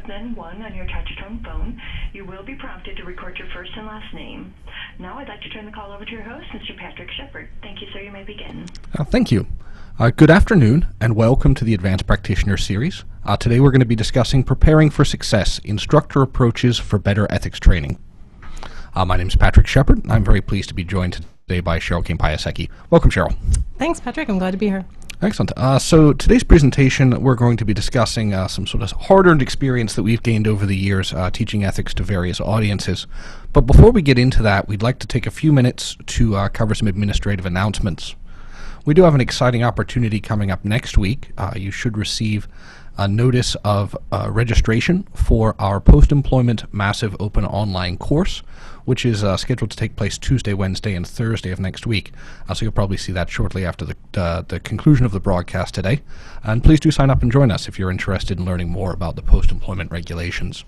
Then 1 on your touch-tone phone. You will be prompted to record your first and last name. Now I'd like to turn the call over to your host, Mr. Patrick Shepard. Thank you, sir. You may begin. Thank you. Good afternoon, and welcome to the Advanced Practitioner Series. Today we're going to be discussing Preparing for Success, Instructor Approaches for Better Ethics Training. My name is Patrick Shepard, and I'm very pleased to be joined today by Cheryl Kane-Piasecki. Welcome, Cheryl. Thanks, Patrick. I'm glad to be here. Excellent. So today's presentation, we're going to be discussing some sort of hard-earned experience that we've gained over the years teaching ethics to various audiences. But before we get into that, we'd like to take a few minutes to cover some administrative announcements. We do have an exciting opportunity coming up next week. You should receive a notice of registration for our post-employment massive open online course, which is scheduled to take place Tuesday, Wednesday, and Thursday of next week. So you'll probably see that shortly after the conclusion of the broadcast today. And please do sign up and join us if you're interested in learning more about the post-employment regulations.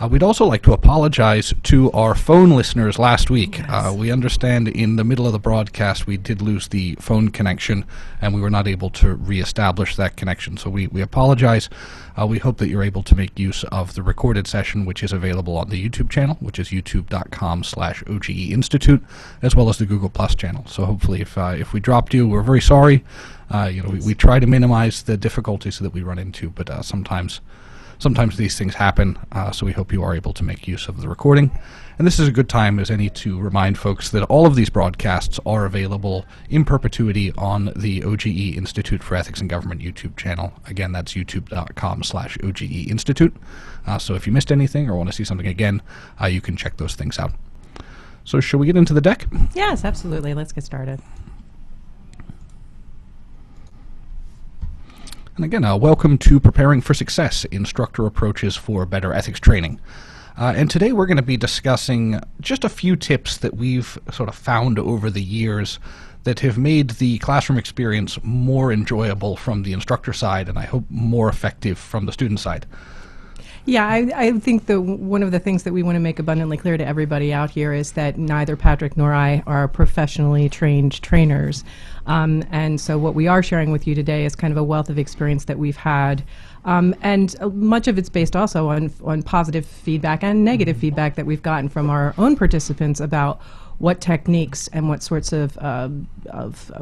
We'd also like to apologize to our phone listeners last week. Yes. We understand in the middle of the broadcast we did lose the phone connection and we were not able to reestablish that connection. So we apologize. We hope that you're able to make use of the recorded session, which is available on the YouTube channel, which is youtube.com/OGE Institute, as well as the Google Plus channel. So hopefully if we dropped you, we're very sorry. We try to minimize the difficulties that we run into, but Sometimes these things happen, so we hope you are able to make use of the recording. And this is a good time as any to remind folks that all of these broadcasts are available in perpetuity on the OGE Institute for Ethics and Government YouTube channel. Again, that's youtube.com/OGE Institute. So if you missed anything or want to see something again, you can check those things out. So shall we get into the deck? Yes, absolutely. Let's get started. And again, welcome to Preparing for Success, Instructor Approaches for Better Ethics Training. And today we're going to be discussing just a few tips that we've sort of found over the years that have made the classroom experience more enjoyable from the instructor side, and I hope more effective from the student side. Yeah, I think one of the things that we want to make abundantly clear to everybody out here is that neither Patrick nor I are professionally trained trainers. And so what we are sharing with you today is kind of a wealth of experience that we've had. And much of it's based also on positive feedback and negative feedback that we've gotten from our own participants about what techniques and what sorts of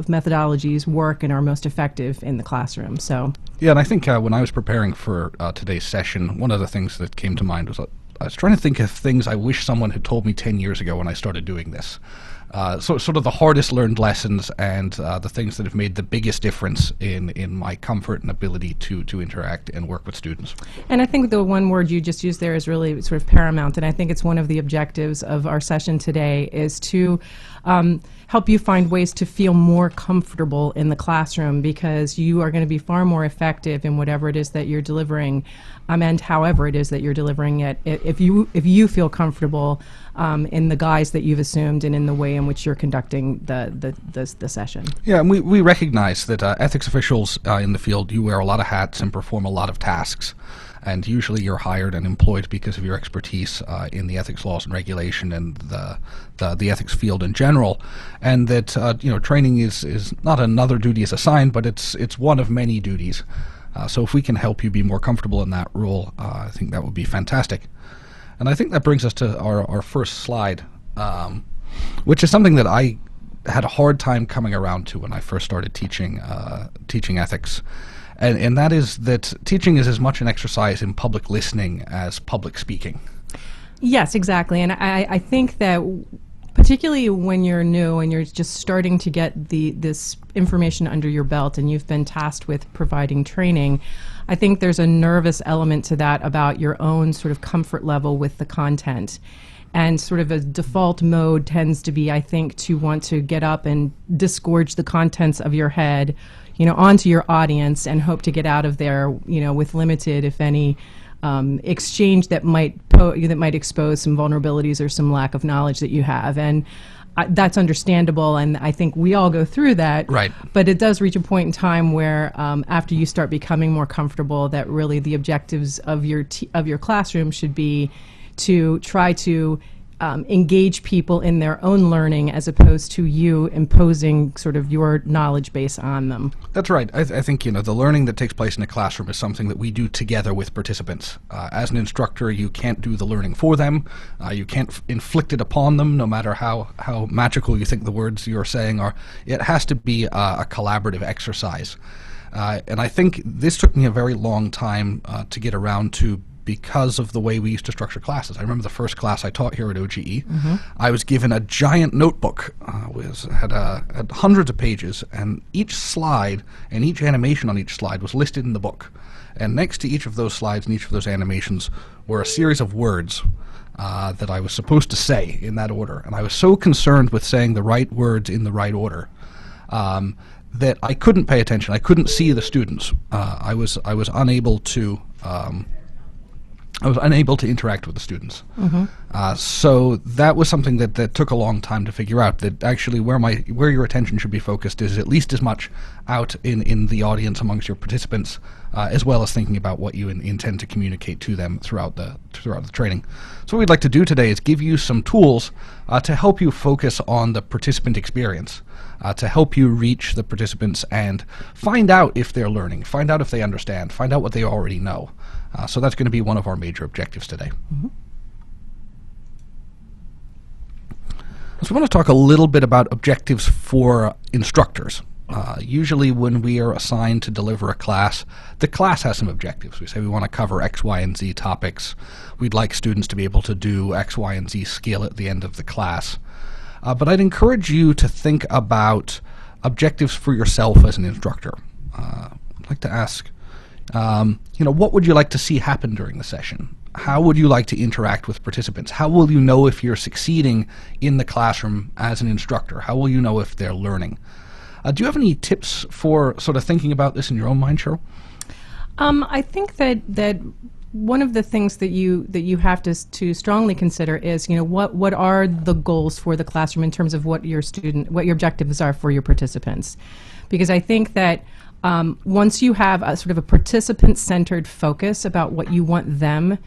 methodologies work and are most effective in the classroom. So yeah, and I think when I was preparing for today's session, one of the things that came to mind was I was trying to think of things I wish someone had told me 10 years ago when I started doing this. So sort of the hardest learned lessons and the things that have made the biggest difference in my comfort and ability to interact and work with students. And I think the one word you just used there is really sort of paramount, and I think it's one of the objectives of our session today is to help you find ways to feel more comfortable in the classroom, because you are going to be far more effective in whatever it is that you're delivering, and however it is that you're delivering it, if you feel comfortable in the guise that you've assumed and in the way in which you're conducting the session. Yeah, and we recognize that ethics officials in the field, you wear a lot of hats and perform a lot of tasks. And usually you're hired and employed because of your expertise in the ethics laws and regulation and the ethics field in general. And that training is not another duty is assigned, but it's one of many duties. So if we can help you be more comfortable in that role, I think that would be fantastic. And I think that brings us to our first slide, which is something that I had a hard time coming around to when I first started teaching ethics. And that is that teaching is as much an exercise in public listening as public speaking. Yes, exactly. And I think that particularly when you're new and you're just starting to get this information under your belt and you've been tasked with providing training, I think there's a nervous element to that about your own sort of comfort level with the content. And sort of a default mode tends to be, I think, to want to get up and disgorge the contents of your head, onto your audience and hope to get out of there, with limited, if any, exchange that might expose some vulnerabilities or some lack of knowledge that you have. And that's understandable, and I think we all go through that. Right. But it does reach a point in time where, after you start becoming more comfortable, that really the objectives of your classroom should be to try to engage people in their own learning as opposed to you imposing sort of your knowledge base on them. That's right. I think, the learning that takes place in a classroom is something that we do together with participants. As an instructor, you can't do the learning for them. You can't inflict it upon them, no matter how magical you think the words you're saying are. It has to be a collaborative exercise. And I think this took me a very long time to get around to, because of the way we used to structure classes. I remember the first class I taught here at OGE. I was given a giant notebook, had hundreds of pages, and each slide and each animation on each slide was listed in the book. And next to each of those slides and each of those animations were a series of words that I was supposed to say in that order. And I was so concerned with saying the right words in the right order that I couldn't pay attention. I couldn't see the students. I was unable to interact with the students. So that was something that took a long time to figure out, that actually where your attention should be focused is at least as much out in the audience amongst your participants, as well as thinking about what you intend to communicate to them throughout the training. So what we'd like to do today is give you some tools to help you focus on the participant experience, to help you reach the participants and find out if they're learning, find out if they understand, find out what they already know. So that's going to be one of our major objectives today. So we want to talk a little bit about objectives for instructors. Usually when we are assigned to deliver a class, the class has some objectives. We say we want to cover X, Y, and Z topics. We'd like students to be able to do X, Y, and Z skill at the end of the class. But I'd encourage you to think about objectives for yourself as an instructor. I'd like to ask, what would you like to see happen during the session? How would you like to interact with participants? How will you know if you're succeeding in the classroom as an instructor? How will you know if they're learning? Do you have any tips for sort of thinking about this in your own mind, Cheryl? I think that one of the things that you have to strongly consider is, what are the goals for the classroom in terms of what your objectives are for your participants? Because I think that once you have a sort of a participant-centered focus about what you want them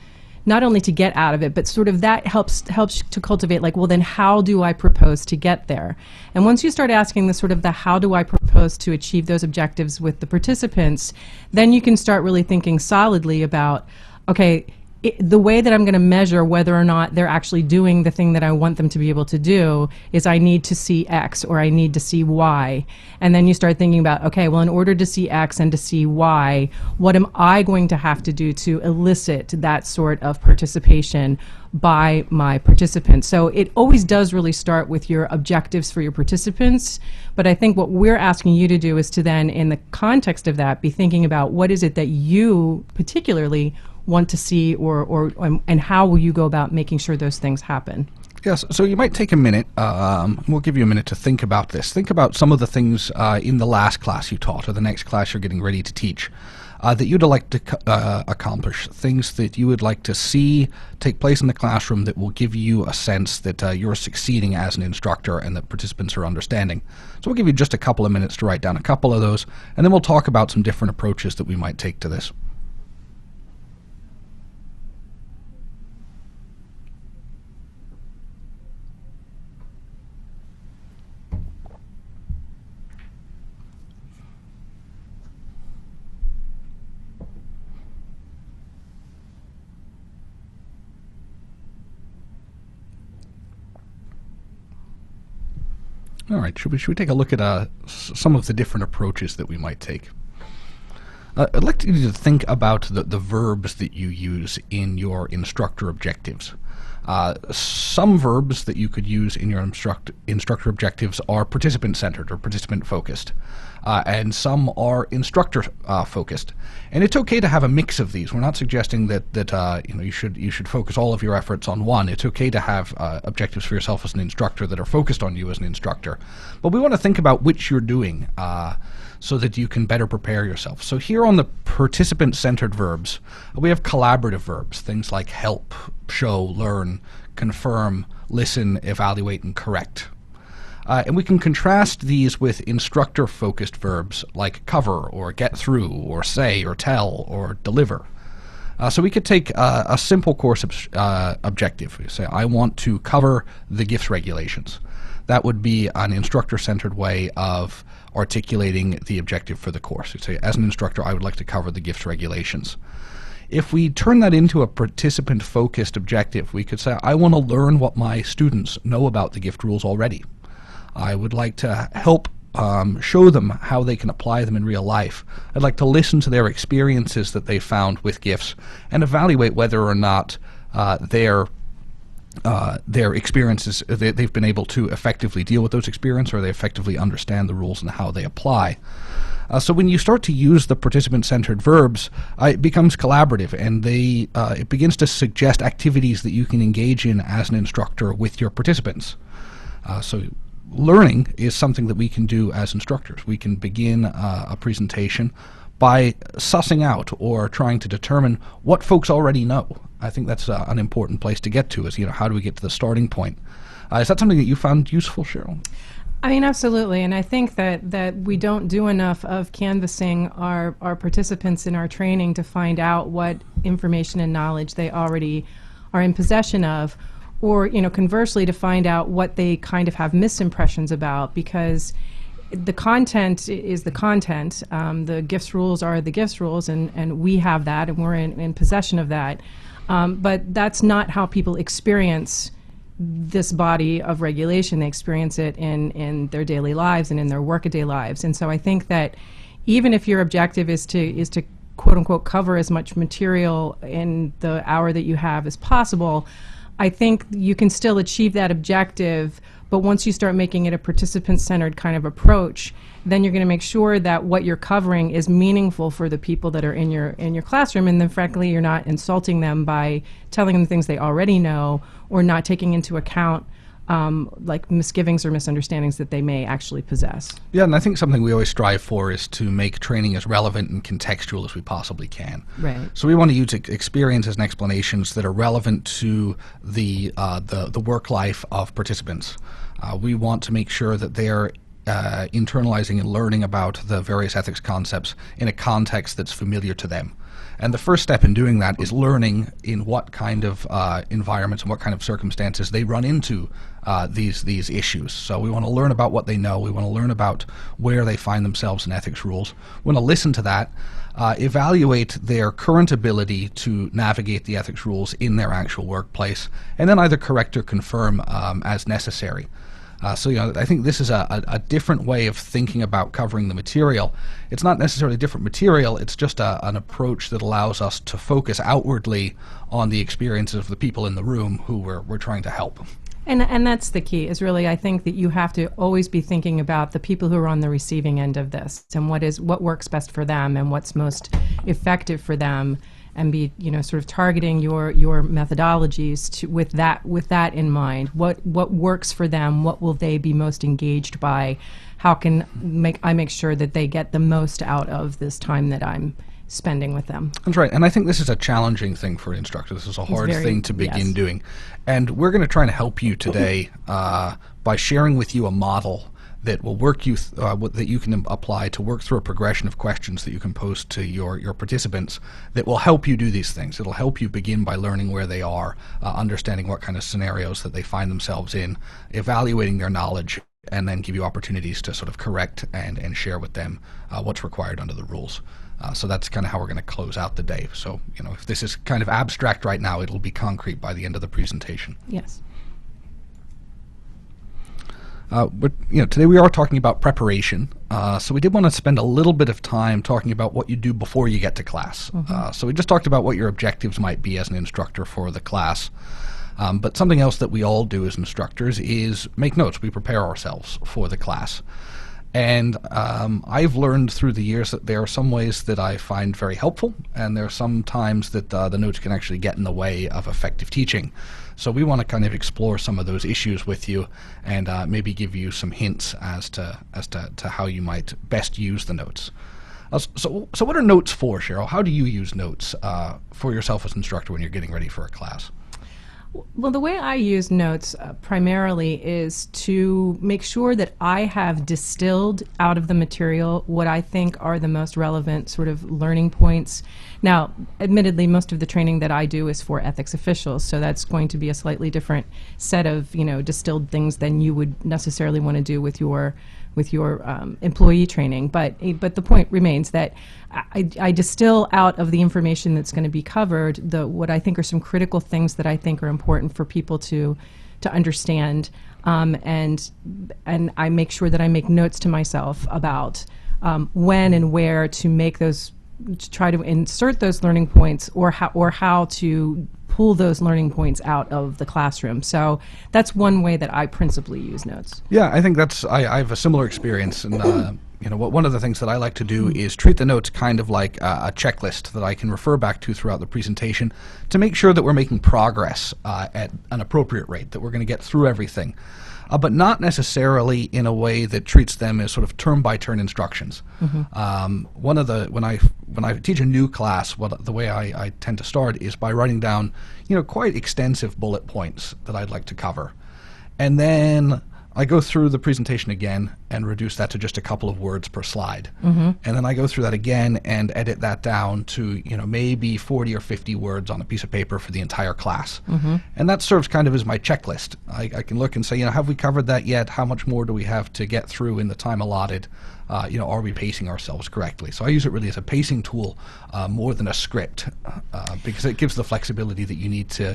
not only to get out of it, but sort of that helps to cultivate, like, well, then how do I propose to get there? And once you start asking the how do I propose to achieve those objectives with the participants, then you can start really thinking solidly about, okay, the way that I'm going to measure whether or not they're actually doing the thing that I want them to be able to do is I need to see X or I need to see Y. And then you start thinking about, okay, well, in order to see X and to see Y, what am I going to have to do to elicit that sort of participation by my participants? So it always does really start with your objectives for your participants. But I think what we're asking you to do is to then, in the context of that, be thinking about what is it that you particularly want to see, and how will you go about making sure those things happen? Yes, so you might take a minute, we'll give you a minute to think about this. Think about some of the things in the last class you taught or the next class you're getting ready to teach that you'd like to accomplish, things that you would like to see take place in the classroom that will give you a sense that you're succeeding as an instructor and that participants are understanding. So we'll give you just a couple of minutes to write down a couple of those, and then we'll talk about some different approaches that we might take to this. All right, should we take a look at some of the different approaches that we might take? I'd like you to think about the verbs that you use in your instructor objectives. Some verbs that you could use in your instructor objectives are participant-centered or participant-focused, and some are instructor-focused. And it's okay to have a mix of these. We're not suggesting that you should focus all of your efforts on one. It's okay to have objectives for yourself as an instructor that are focused on you as an instructor. But we want to think about which you're doing so that you can better prepare yourself. So here on the participant-centered verbs, we have collaborative verbs, things like help, show, learn, confirm, listen, evaluate, and correct. And we can contrast these with instructor-focused verbs like cover, or get through, or say, or tell, or deliver. So we could take a simple course objective. We say, I want to cover the GIFs regulations. That would be an instructor-centered way of articulating the objective for the course. You'd say, as an instructor, I would like to cover the GIFs regulations. If we turn that into a participant-focused objective, we could say, I want to learn what my students know about the GIFT rules already. I would like to help show them how they can apply them in real life. I'd like to listen to their experiences that they found with GIFs and evaluate whether or not their experiences, they've been able to effectively deal with those experiences, or they effectively understand the rules and how they apply. So when you start to use the participant-centered verbs, it becomes collaborative, and it begins to suggest activities that you can engage in as an instructor with your participants. So learning is something that we can do as instructors. We can begin a presentation by sussing out or trying to determine what folks already know. I think that's an important place to get to, is, how do we get to the starting point? Is that something that you found useful, Cheryl? I mean, absolutely, and I think that we don't do enough of canvassing our participants in our training to find out what information and knowledge they already are in possession of, or conversely, to find out what they kind of have misimpressions about, because the content is the content. The GIFs rules are the GIFs rules, and we have that, and we're in possession of that. But that's not how people experience this body of regulation. They experience it in their daily lives and in their workaday lives. And so I think that even if your objective is to quote unquote cover as much material in the hour that you have as possible, I think you can still achieve that objective. But once you start making it a participant-centered kind of approach, then you're going to make sure that what you're covering is meaningful for the people that are in your classroom, and then frankly you're not insulting them by telling them things they already know, or not taking into account like misgivings or misunderstandings that they may actually possess. Yeah, and I think something we always strive for is to make training as relevant and contextual as we possibly can. Right. So we want to use experiences and explanations that are relevant to the work life of participants. We want to make sure that they're internalizing and learning about the various ethics concepts in a context that's familiar to them. And the first step in doing that is learning in what kind of environments and what kind of circumstances they run into these issues. So we want to learn about what they know. We want to learn about where they find themselves in ethics rules. We want to listen to that, evaluate their current ability to navigate the ethics rules in their actual workplace, and then either correct or confirm as necessary. So I think this is a different way of thinking about covering the material. It's not necessarily different material, it's just an approach that allows us to focus outwardly on the experiences of the people in the room who we're trying to help. And that's the key, is really, I think that you have to always be thinking about the people who are on the receiving end of this, and what works best for them and what's most effective for them, and be sort of targeting your methodologies with that in mind. What works for them? What will they be most engaged by? How can I make sure that they get the most out of this time that I'm spending with them? That's right, and I think this is a challenging thing for instructors. This is a hard thing to begin doing, and we're going to try and help you today by sharing with you a model that will work that you can apply to work through a progression of questions that you can pose to your participants that will help you do these things. It'll help you begin by learning where they are, understanding what kind of scenarios that they find themselves in, evaluating their knowledge, and then give you opportunities to sort of correct and share with them what's required under the rules. So that's kind of how we're going to close out the day. So, if this is kind of abstract right now, it'll be concrete by the end of the presentation. Yes. But today we are talking about preparation, so we did want to spend a little bit of time talking about what you do before you get to class. Mm-hmm. So we just talked about what your objectives might be as an instructor for the class, but something else that we all do as instructors is make notes. We prepare ourselves for the class. And I've learned through the years that there are some ways that I find very helpful, and there are some times that the notes can actually get in the way of effective teaching. So we want to kind of explore some of those issues with you, and maybe give you some hints as to how you might best use the notes. So what are notes for, Cheryl? How do you use notes for yourself as an instructor when you're getting ready for a class? Well, the way I use notes primarily is to make sure that I have distilled out of the material what I think are the most relevant sort of learning points. Now, admittedly, most of the training that I do is for ethics officials, so that's going to be a slightly different set of, distilled things than you would necessarily want to do with your employee training, but the point remains that I distill out of the information that's going to be covered what I think are some critical things that I think are important for people to understand, and I make sure that I make notes to myself about when and where to make those, to try to insert those learning points, or how to pull those learning points out of the classroom. So that's one way that I principally use notes. Yeah, I think I have a similar experience, and one of the things that I like to do is treat the notes kind of like a checklist that I can refer back to throughout the presentation to make sure that we're making progress at an appropriate rate, that we're going to get through everything. But not necessarily in a way that treats them as sort of turn-by-turn instructions. When I teach a new class, the way I tend to start is by writing down, quite extensive bullet points that I'd like to cover, and then I go through the presentation again and reduce that to just a couple of words per slide. And then I go through that again and edit that down to, maybe 40 or 50 words on a piece of paper for the entire class. And that serves kind of as my checklist. I can look and say, have we covered that yet? How much more do we have to get through in the time allotted? Are we pacing ourselves correctly? So I use it really as a pacing tool more than a script, because it gives the flexibility that you need to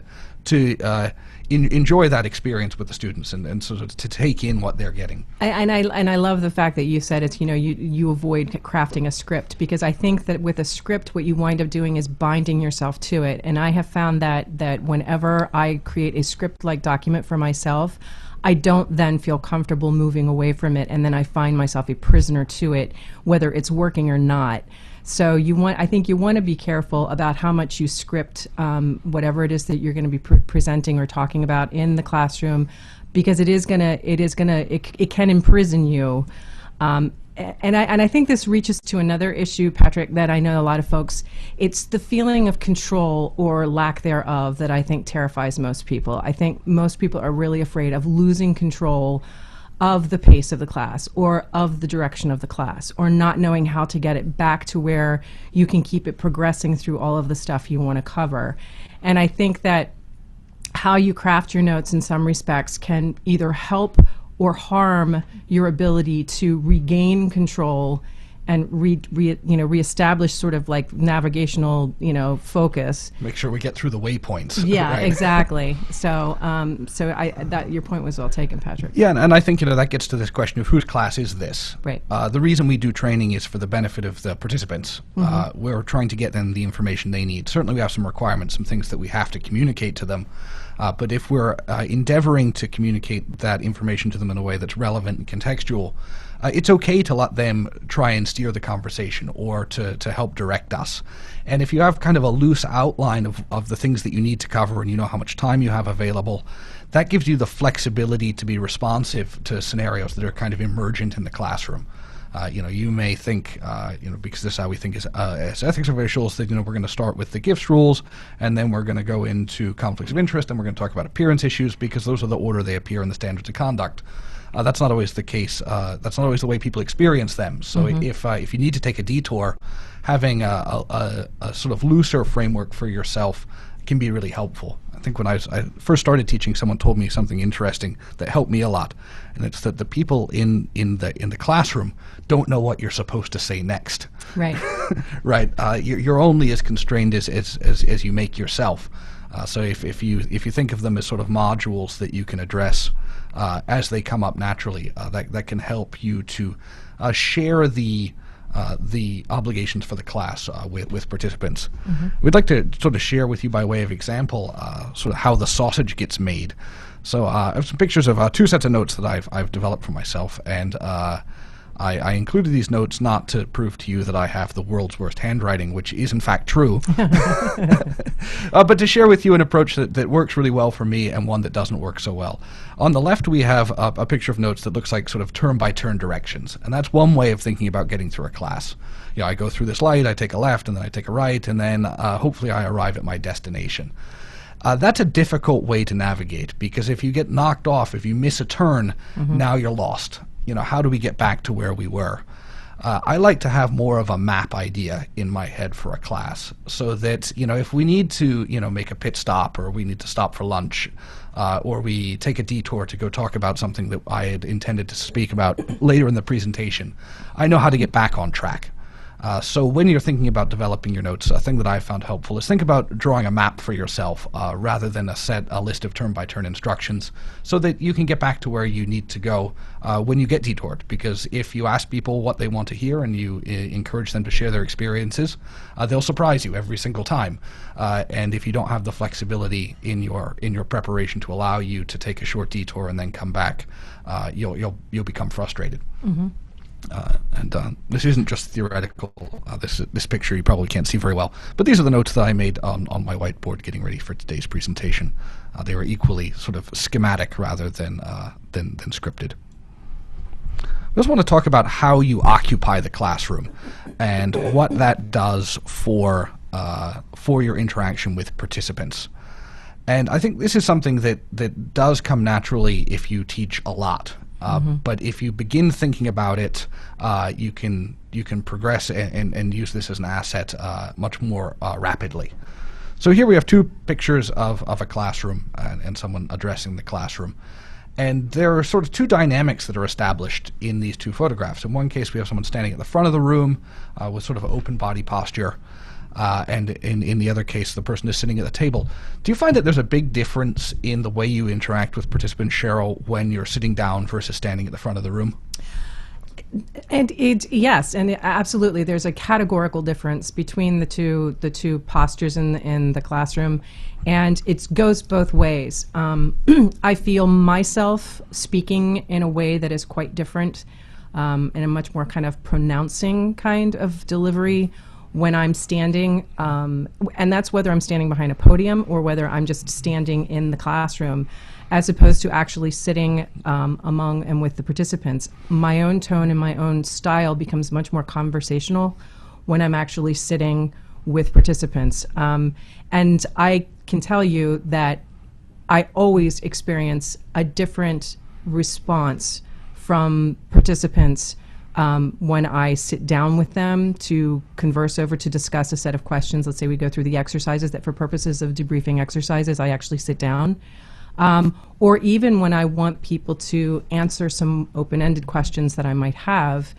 enjoy that experience with the students and sort of to take in what they're getting. And I love the fact that you said it's, you avoid crafting a script, because I think that with a script what you wind up doing is binding yourself to it. And I have found that whenever I create a script-like document for myself, I don't then feel comfortable moving away from it, and then I find myself a prisoner to it, whether it's working or not. So I think you want to be careful about how much you script whatever it is that you're going to be presenting or talking about in the classroom, because it can imprison you. And I think this reaches to another issue, Patrick, that I know a lot of folks, it's the feeling of control or lack thereof that I think terrifies most people. I think most people are really afraid of losing control of the pace of the class, or of the direction of the class, or not knowing how to get it back to where you can keep it progressing through all of the stuff you want to cover. And I think that how you craft your notes in some respects can either help or harm your ability to regain control and reestablish sort of like navigational, focus. Make sure we get through the waypoints. Yeah, right? Exactly. So, that your point was well taken, Patrick. Yeah, and I think that gets to this question of whose class is this. Right. The reason we do training is for the benefit of the participants. We're trying to get them the information they need. Certainly, we have some requirements, some things that we have to communicate to them. But if we're endeavoring to communicate that information to them in a way that's relevant and contextual, it's okay to let them try and steer the conversation or to help direct us. And if you have kind of a loose outline of the things that you need to cover, and you know how much time you have available, that gives you the flexibility to be responsive to scenarios that are kind of emergent in the classroom. You may think, because this is how we think as ethics officials, that we're going to start with the gifts rules, and then we're going to go into conflicts of interest, and we're going to talk about appearance issues, because those are the order they appear in the standards of conduct. That's not always the case. That's not always the way people experience them. So if you need to take a detour, having a sort of looser framework for yourself can be really helpful. I think when I first started teaching, someone told me something interesting that helped me a lot, and it's that the people in the classroom don't know what you're supposed to say next. Right. Right. You're only as constrained as you make yourself. So if you think of them as sort of modules that you can address as they come up naturally, that can help you to share the obligations for the class with participants. We'd like to sort of share with you, by way of example, sort of how the sausage gets made. So I have some pictures of two sets of notes that I've developed for myself, and I included these notes not to prove to you that I have the world's worst handwriting, which is in fact true, but to share with you an approach that works really well for me and one that doesn't work so well. On the left, we have a picture of notes that looks like sort of turn-by-turn directions, and that's one way of thinking about getting through a class. I go through this light, I take a left, and then I take a right, and then hopefully I arrive at my destination. That's a difficult way to navigate, because if you get knocked off, if you miss a turn, now you're lost. How do we get back to where we were? I like to have more of a map idea in my head for a class, so that, if we need to, make a pit stop, or we need to stop for lunch, or we take a detour to go talk about something that I had intended to speak about later in the presentation, I know how to get back on track. So when you're thinking about developing your notes, a thing that I found helpful is think about drawing a map for yourself rather than a list of turn-by-turn instructions, so that you can get back to where you need to go when you get detoured. Because if you ask people what they want to hear and you encourage them to share their experiences, they'll surprise you every single time. And if you don't have the flexibility in your preparation to allow you to take a short detour and then come back, you'll become frustrated. This isn't just theoretical. This picture you probably can't see very well, but these are the notes that I made on my whiteboard getting ready for today's presentation. They were equally sort of schematic rather than scripted. We also want to talk about how you occupy the classroom and what that does for your interaction with participants. And I think this is something that does come naturally if you teach a lot. But if you begin thinking about it, you can progress and use this as an asset much more rapidly. So here we have two pictures of a classroom and someone addressing the classroom. And there are sort of two dynamics that are established in these two photographs. In one case, we have someone standing at the front of the room with sort of open body posture. And in the other case, the person is sitting at the table. Do you find that there's a big difference in the way you interact with participants, Cheryl, when you're sitting down versus standing at the front of the room? And yes, and absolutely, there's a categorical difference between the two postures in the classroom, and it goes both ways. I feel myself speaking in a way that is quite different, in a much more kind of pronouncing kind of delivery when I'm standing, and that's whether I'm standing behind a podium or whether I'm just standing in the classroom, as opposed to actually sitting among and with the participants. My own tone and my own style becomes much more conversational when I'm actually sitting with participants. And I can tell you that I always experience a different response from participants when I sit down with them to converse over, to discuss a set of questions. Let's say we go through the exercises that for purposes of debriefing exercises, I actually sit down. Or even when I want people to answer some open-ended questions that I might have.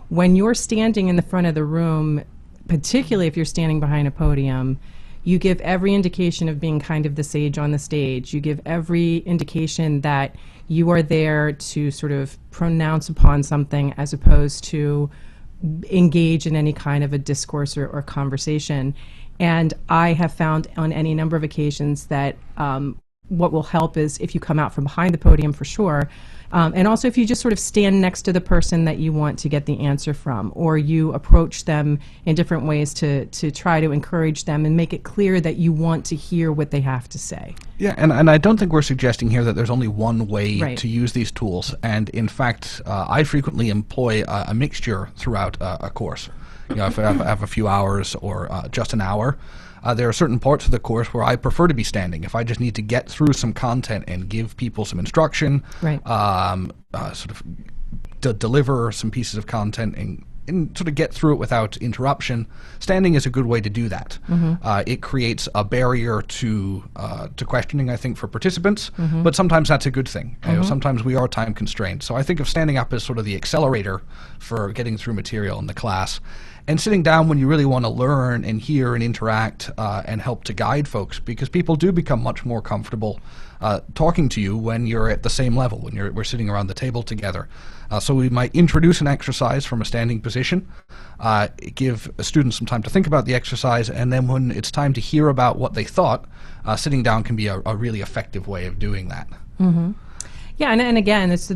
When you're standing in the front of the room, particularly if you're standing behind a podium, you give every indication of being kind of the sage on the stage. You give every indication that you are there to sort of pronounce upon something as opposed to engage in any kind of a discourse or conversation. And I have found on any number of occasions that what will help is if you come out from behind the podium, for sure, and also if you just sort of stand next to the person that you want to get the answer from, or you approach them in different ways to try to encourage them and make it clear that you want to hear what they have to say. Yeah, and I don't think we're suggesting here that there's only one way Right. to use these tools. And in fact, I frequently employ a mixture throughout a course. If I have a few hours or just an hour, there are certain parts of the course where I prefer to be standing. If I just need to get through some content and give people some instruction, Right. Sort of deliver some pieces of content and sort of get through it without interruption, standing is a good way to do that. It creates a barrier to questioning, I think, for participants, but sometimes that's a good thing. Sometimes we are time constrained. So I think of standing up as sort of the accelerator for getting through material in the class, and sitting down when you really want to learn and hear and interact and help to guide folks, because people do become much more comfortable talking to you when you're at the same level, when we're sitting around the table together. So we might introduce an exercise from a standing position, give students some time to think about the exercise, and then when it's time to hear about what they thought, sitting down can be a really effective way of doing that. Yeah, and again, it's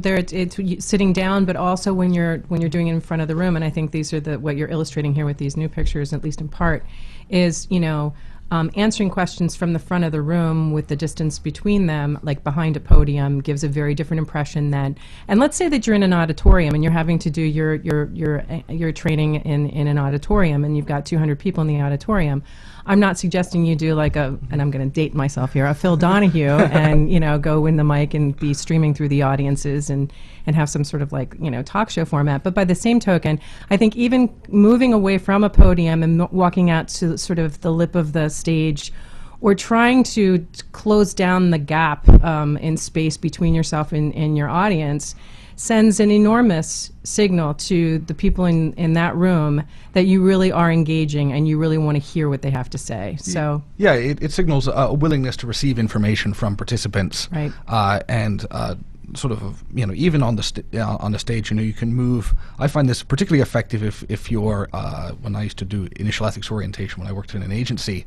sitting down, but also when you're doing it in front of the room. And I think these are what you're illustrating here with these new pictures, at least in part, is answering questions from the front of the room with the distance between them, like behind a podium, gives a very different impression than. And let's say that you're in an auditorium and you're having to do your training in an auditorium, and you've got 200 people in the auditorium. I'm not suggesting you do like and I'm going to date myself here, a Phil Donahue and, go in the mic and be streaming through the audiences and have some sort of like, talk show format. But by the same token, I think even moving away from a podium and walking out to sort of the lip of the stage, or trying to close down the gap in space between yourself and your audience, sends an enormous signal to the people in that room that you really are engaging and you really want to hear what they have to say. So yeah, it signals a willingness to receive information from participants, right. And sort of even on the stage, you can move. I find this particularly effective if you're when I used to do initial ethics orientation when I worked in an agency.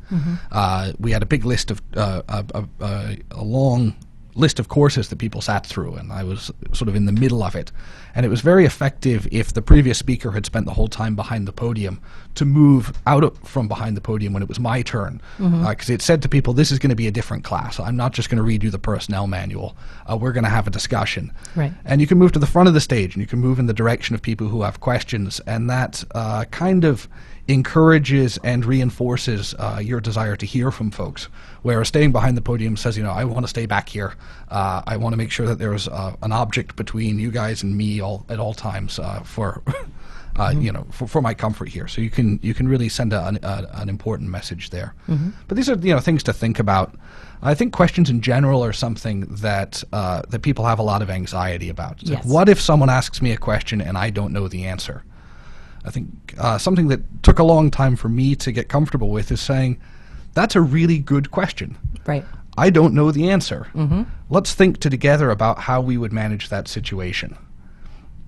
We had a big list of a long list of courses that people sat through, and I was sort of in the middle of it. And it was very effective if the previous speaker had spent the whole time behind the podium to move out from behind the podium when it was my turn. Because it said to people, this is going to be a different class. I'm not just going to read you the personnel manual. We're going to have a discussion. Right. And you can move to the front of the stage, and you can move in the direction of people who have questions, and that kind of encourages and reinforces your desire to hear from folks, whereas staying behind the podium says, I want to stay back here. I want to make sure that there's an object between you guys and me at all times for my comfort here. So you can really send an important message there. But these are things to think about. I think questions in general are something that people have a lot of anxiety about. It's yes. like, what if someone asks me a question and I don't know the answer? I think something that took a long time for me to get comfortable with is saying, that's a really good question. Right. I don't know the answer. Let's think together about how we would manage that situation.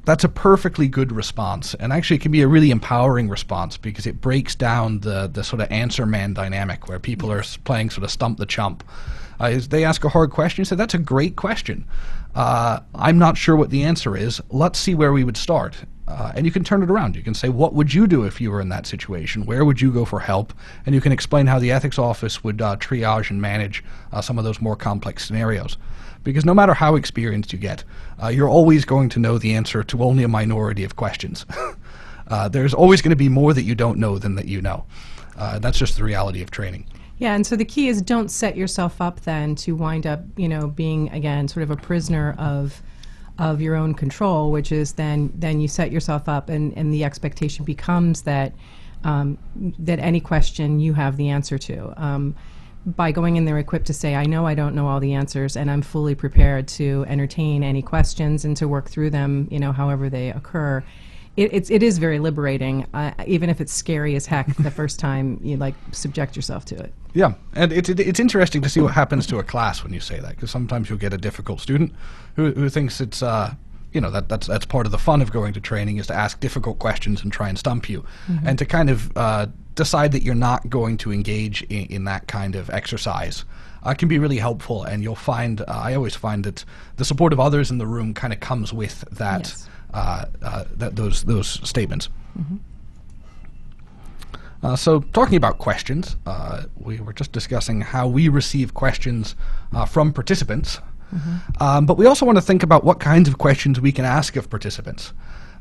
That's a perfectly good response, and actually it can be a really empowering response because it breaks down the sort of answer man dynamic where people are playing sort of stump the chump. They ask a hard question, you say, that's a great question. I'm not sure what the answer is. Let's see where we would start. And you can turn it around. You can say, what would you do if you were in that situation? Where would you go for help? And you can explain how the ethics office would triage and manage some of those more complex scenarios. Because no matter how experienced you get, you're always going to know the answer to only a minority of questions. There's always going to be more that you don't know than that you know. That's just the reality of training. Yeah, and so the key is don't set yourself up then to wind up, being, again, sort of a prisoner of your own control, which is then you set yourself up and the expectation becomes that that any question you have the answer to. By going in there equipped to say, I know I don't know all the answers and I'm fully prepared to entertain any questions and to work through them, however they occur. It is very liberating, even if it's scary as heck the first time you subject yourself to it. Yeah, and it's interesting to see what happens to a class when you say that, because sometimes you'll get a difficult student who thinks it's that's part of the fun of going to training, is to ask difficult questions and try and stump you, and to kind of decide that you're not going to engage in that kind of exercise. Can be really helpful, and you'll find I always find that the support of others in the room kind of comes with that. Yes. Those statements. So talking about questions, we were just discussing how we receive questions from participants, but we also want to think about what kinds of questions we can ask of participants.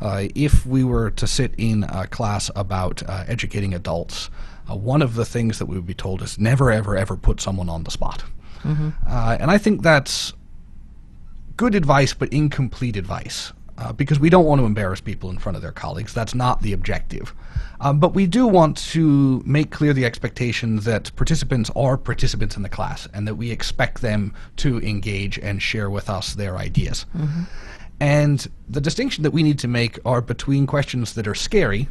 If we were to sit in a class about educating adults, one of the things that we would be told is never, ever, ever put someone on the spot. And I think that's good advice, but incomplete advice. Because we don't want to embarrass people in front of their colleagues. That's not the objective. But we do want to make clear the expectation that participants are participants in the class and that we expect them to engage and share with us their ideas. And the distinction that we need to make are between questions that are scary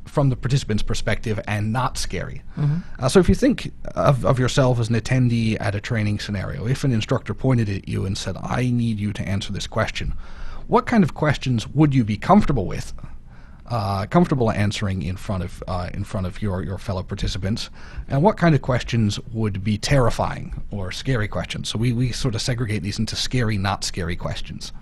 from the participant's perspective and not scary. So if you think of yourself as an attendee at a training scenario, if an instructor pointed at you and said, I need you to answer this question, what kind of questions would you be comfortable with, comfortable answering in front of your fellow participants, and what kind of questions would be terrifying or scary questions? So we sort of segregate these into scary, not scary questions.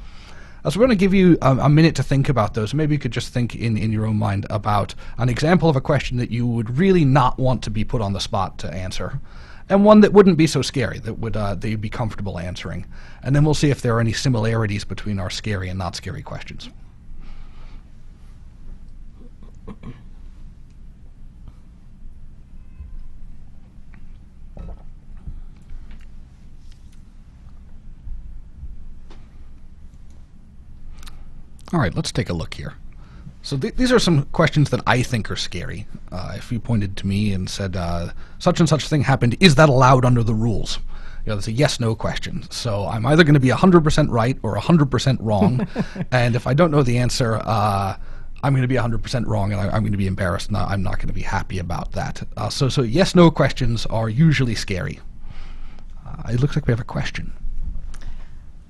So we're going to give you a minute to think about those. Maybe you could just think in your own mind about an example of a question that you would really not want to be put on the spot to answer, and one that wouldn't be so scary, that you'd be comfortable answering. And then we'll see if there are any similarities between our scary and not scary questions. All right, let's take a look here. So these are some questions that I think are scary. If you pointed to me and said, such and such thing happened, is that allowed under the rules? It's a yes/no question. So I'm either going to be 100% right or 100% wrong. And if I don't know the answer, I'm going to be 100% wrong, and I'm going to be embarrassed, and I'm not going to be happy about that. So yes/no questions are usually scary. It looks like we have a question.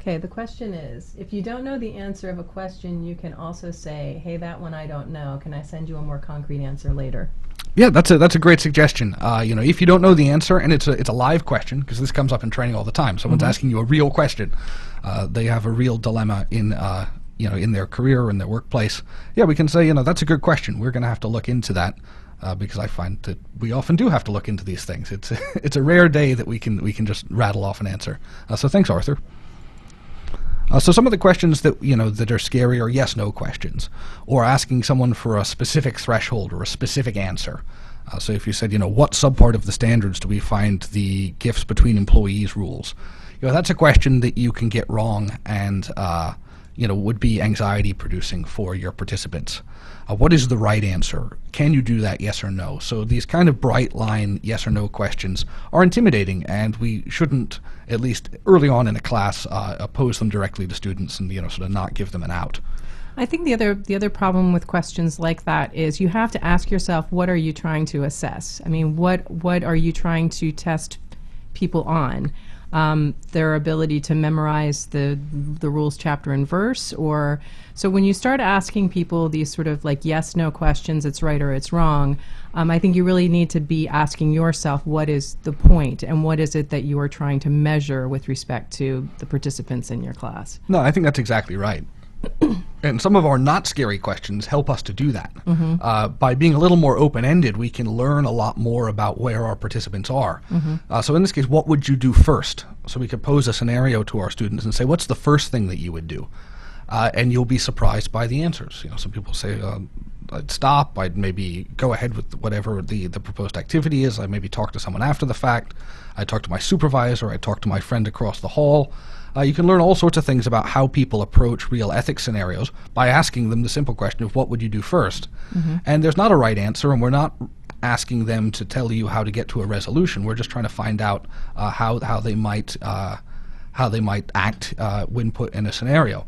Okay, the question is, if you don't know the answer of a question, you can also say, hey, that one I don't know. Can I send you a more concrete answer later? Yeah, that's a great suggestion. If you don't know the answer, and it's a live question, because this comes up in training all the time. Someone's asking you a real question. They have a real dilemma in their career or in their workplace. Yeah, we can say, that's a good question. We're going to have to look into that. Because I find that we often do have to look into these things. It's a rare day that we can just rattle off an answer. So thanks, Arthur. So some of the questions that are scary are yes/no questions, or asking someone for a specific threshold or a specific answer. So if you said, what subpart of the standards do we find the gifts between employees rules? That's a question that you can get wrong and would be anxiety producing for your participants. What is the right answer? Can you do that, yes or no? So these kind of bright line yes or no questions are intimidating, and we shouldn't, at least early on in a class, pose them directly to students and sort of not give them an out. I think the other problem with questions like that is you have to ask yourself, what are you trying to assess? I mean, what are you trying to test people on? Their ability to memorize the rules chapter and verse, or so when you start asking people these sort of like yes/no questions, it's right or it's wrong, I think you really need to be asking yourself, what is the point, and what is it that you are trying to measure with respect to the participants in your class? No, I think that's exactly right. And some of our not scary questions help us to do that. By being a little more open-ended, we can learn a lot more about where our participants are. So in this case, what would you do first? So we could pose a scenario to our students and say, what's the first thing that you would do? And you'll be surprised by the answers. Some people say, I'd stop, I'd maybe go ahead with whatever the proposed activity is, I'd maybe talk to someone after the fact, I'd talk to my supervisor, I'd talk to my friend across the hall. You can learn all sorts of things about how people approach real ethics scenarios by asking them the simple question of what would you do first. And there's not a right answer, and we're not asking them to tell you how to get to a resolution. We're just trying to find out how they might act when put in a scenario.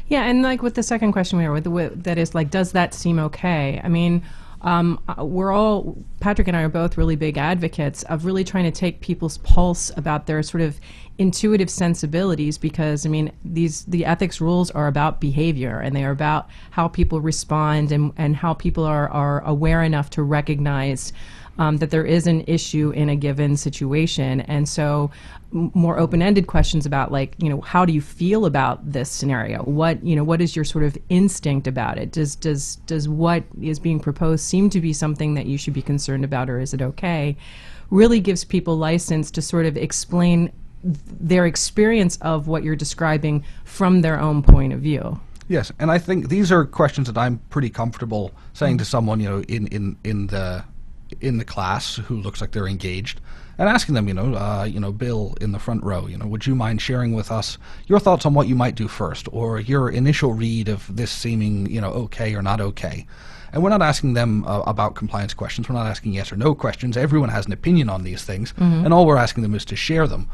Yeah, and like with the second question that is like, does that seem okay? I mean, Patrick and I are both really big advocates of really trying to take people's pulse about their sort of intuitive sensibilities, because I mean, the ethics rules are about behavior, and they are about how people respond and how people are aware enough to recognize that there is an issue in a given situation. And so more open-ended questions about, like, how do you feel about this scenario? What is your sort of instinct about it? Does what is being proposed seem to be something that you should be concerned about, or is it okay? Really gives people license to sort of explain their experience of what you're describing from their own point of view. Yes, and I think these are questions that I'm pretty comfortable saying to someone, in the class who looks like they're engaged, and asking them, Bill in the front row, would you mind sharing with us your thoughts on what you might do first, or your initial read of this seeming, okay or not okay? And we're not asking them about compliance questions. We're not asking yes or no questions. Everyone has an opinion on these things, and all we're asking them is to share them,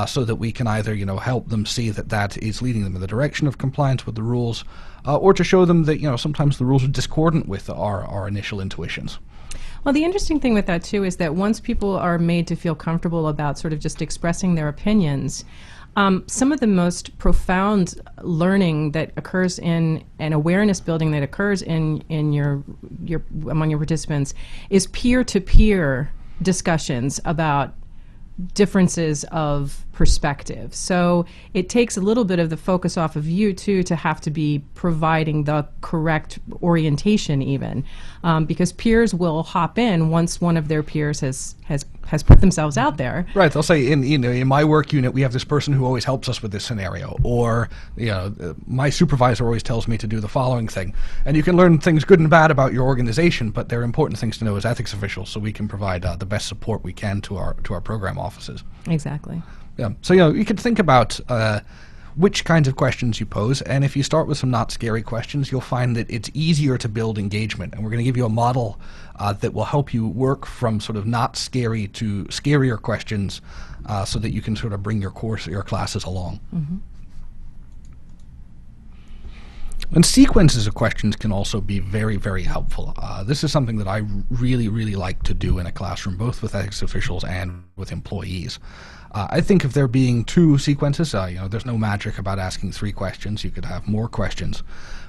so that we can either, help them see that is leading them in the direction of compliance with the rules, or to show them that, sometimes the rules are discordant with our initial intuitions. Well, the interesting thing with that, too, is that once people are made to feel comfortable about sort of just expressing their opinions, some of the most profound learning that occurs in an awareness building that occurs in your among your participants is peer-to-peer discussions about differences of perspective. So it takes a little bit of the focus off of you, too, to have to be providing the correct orientation even, because peers will hop in once one of their peers has put themselves out there. Right. They'll say, in my work unit, we have this person who always helps us with this scenario, or my supervisor always tells me to do the following thing. And you can learn things good and bad about your organization, but they're important things to know as ethics officials, so we can provide the best support we can to our program offices. Exactly. Yeah. So you could think about which kinds of questions you pose. And if you start with some not scary questions, you'll find that it's easier to build engagement. And we're going to give you a model that will help you work from sort of not scary to scarier questions so that you can sort of bring your classes along. Mm-hmm. And sequences of questions can also be very, very helpful. This is something that I really, really like to do in a classroom, both with ethics officials and with employees. I think of there being 2 sequences. There's no magic about asking 3 questions. You could have more questions.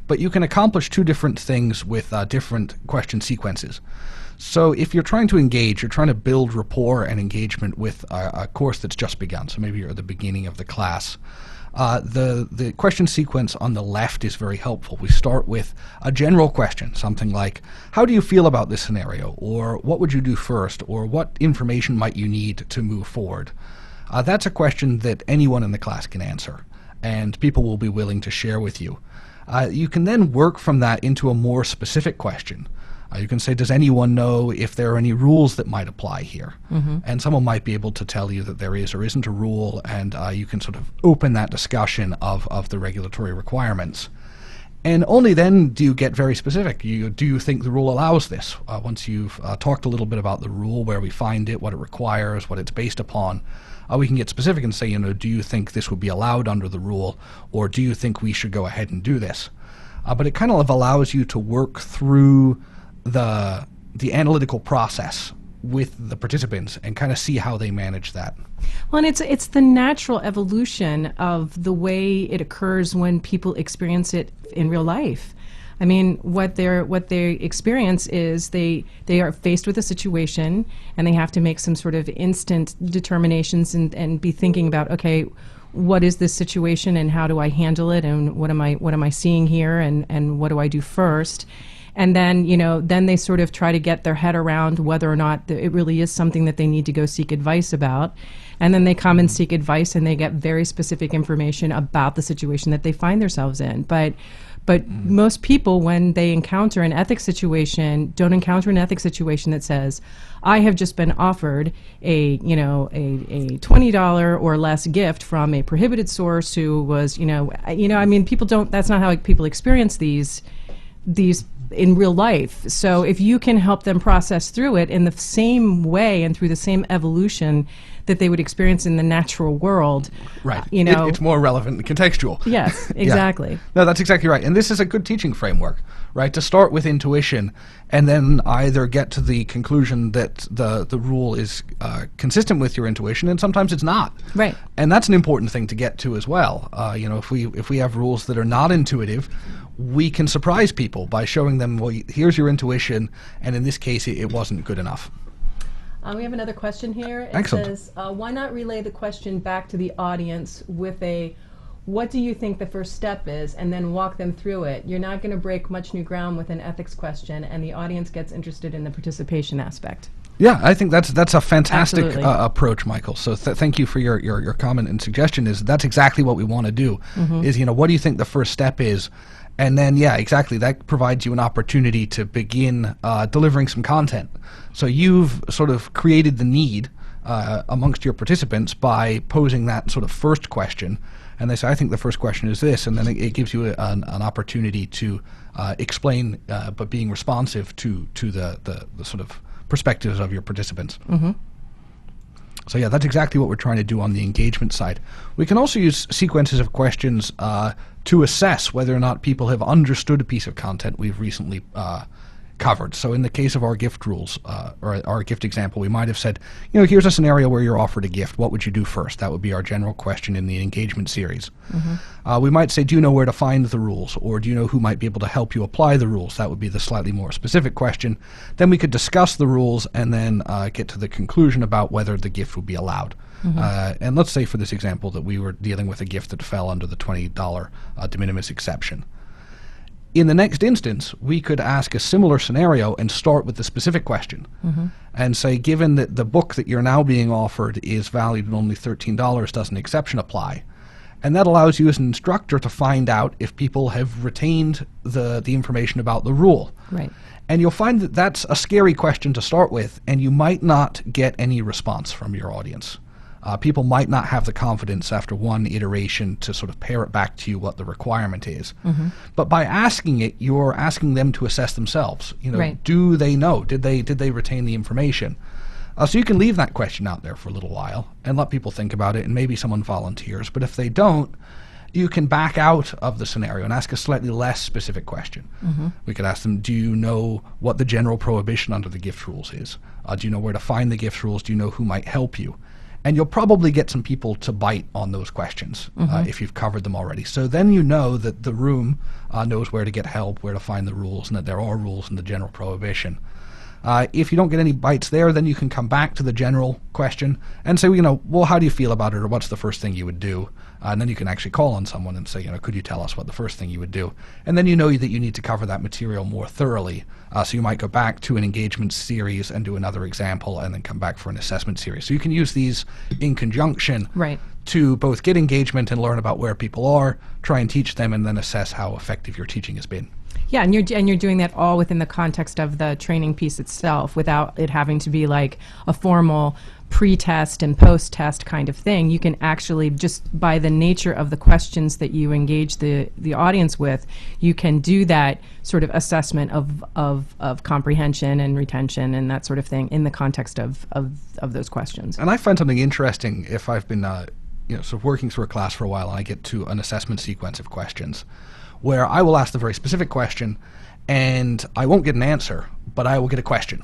But you can accomplish 2 different things with different question sequences. So if you're trying to engage, you're trying to build rapport and engagement with a course that's just begun. So maybe you're at the beginning of the class. The question sequence on the left is very helpful. We start with a general question, something like, how do you feel about this scenario? Or what would you do first? Or what information might you need to move forward? That's a question that anyone in the class can answer, and people will be willing to share with you. You can then work from that into a more specific question. You can say, does anyone know if there are any rules that might apply here? Mm-hmm. And someone might be able to tell you that there is or isn't a rule, and you can sort of open that discussion of the regulatory requirements. And only then do you get very specific. Do you think the rule allows this? Once you've talked a little bit about the rule, where we find it, what it requires, what it's based upon, we can get specific and say, do you think this would be allowed under the rule, or do you think we should go ahead and do this? But it kind of allows you to work through the analytical process with the participants and kind of see how they manage that. Well, and it's the natural evolution of the way it occurs when people experience it in real life. I mean, what they experience is they are faced with a situation and they have to make some sort of instant determinations and be thinking about, okay, what is this situation and how do I handle it, and what am I seeing here, and what do I do first? And then, then they sort of try to get their head around whether or not it really is something that they need to go seek advice about. And then they come and seek advice and they get very specific information about the situation that they find themselves in. But most people, when they encounter an ethics situation, don't encounter an ethics situation that says, I have just been offered a $20 or less gift from a prohibited source who was, people don't, that's not how people experience these in real life. So if you can help them process through it in the same way and through the same evolution that they would experience in the natural world, right? It's more relevant and contextual. Yes, exactly. Yeah. No, that's exactly right. And this is a good teaching framework, right? To start with intuition and then either get to the conclusion that the rule is consistent with your intuition, and sometimes it's not. Right. And that's an important thing to get to as well. If we have rules that are not intuitive, we can surprise people by showing them, well, here's your intuition, and in this case, it wasn't good enough. We have another question here. It Excellent. Says, why not relay the question back to the audience with a, what do you think the first step is, and then walk them through it? You're not going to break much new ground with an ethics question, and the audience gets interested in the participation aspect. Yeah, I think that's a fantastic approach, Michael. So thank you for your comment and suggestion. That's exactly what we want to do. Mm-hmm. Is, what do you think the first step is? And then, yeah, exactly, that provides you an opportunity to begin delivering some content. So you've sort of created the need amongst your participants by posing that sort of first question. And they say, I think the first question is this. And then it gives you an opportunity to explain, but being responsive to the sort of perspectives of your participants. Mm-hmm. So yeah, that's exactly what we're trying to do on the engagement side. We can also use sequences of questions to assess whether or not people have understood a piece of content we've recently covered. So in the case of our gift rules, or our gift example, we might have said, here's a scenario where you're offered a gift. What would you do first? That would be our general question in the engagement series. Mm-hmm. We might say, do you know where to find the rules? Or do you know who might be able to help you apply the rules? That would be the slightly more specific question. Then we could discuss the rules and then get to the conclusion about whether the gift would be allowed. Mm-hmm. And let's say for this example that we were dealing with a gift that fell under the $20 de minimis exception. In the next instance, we could ask a similar scenario and start with the specific question. Mm-hmm. And say, given that the book that you're now being offered is valued at only $13, does an exception apply? And that allows you as an instructor to find out if people have retained the information about the rule. Right. And you'll find that that's a scary question to start with, and you might not get any response from your audience. People might not have the confidence after one iteration to sort of parrot back to you what the requirement is. But by asking it, you're asking them to assess themselves. Right. Do they know? Did they retain the information? So you can leave that question out there for a little while and let people think about it, and maybe someone volunteers. But if they don't, you can back out of the scenario and ask a slightly less specific question. We could ask them, do you know what the general prohibition under the gift rules is? Do you know where to find the gift rules? Do you know who might help you? And you'll probably get some people to bite on those questions if you've covered them already. So then you know that the room knows where to get help, where to find the rules, and that there are rules in the general prohibition. If you don't get any bites there, then you can come back to the general question and say, well, how do you feel about it, or what's the first thing you would do? And then you can actually call on someone and say, could you tell us what the first thing you would do? And then you know that you need to cover that material more thoroughly. So you might go back to an engagement series and do another example, and then come back for an assessment series. So you can use these in conjunction to both get engagement and learn about where people are, try and teach them, and then assess how effective your teaching has been. Yeah, and you're doing that all within the context of the training piece itself, without it having to be like a formal pre-test and post-test kind of thing. You can actually, just by the nature of the questions that you engage the audience with, you can do that sort of assessment of comprehension and retention and that sort of thing in the context of those questions. And I find something interesting if I've been sort of working through a class for a while and I get to an assessment sequence of questions where I will ask the very specific question and I won't get an answer, but I will get a question.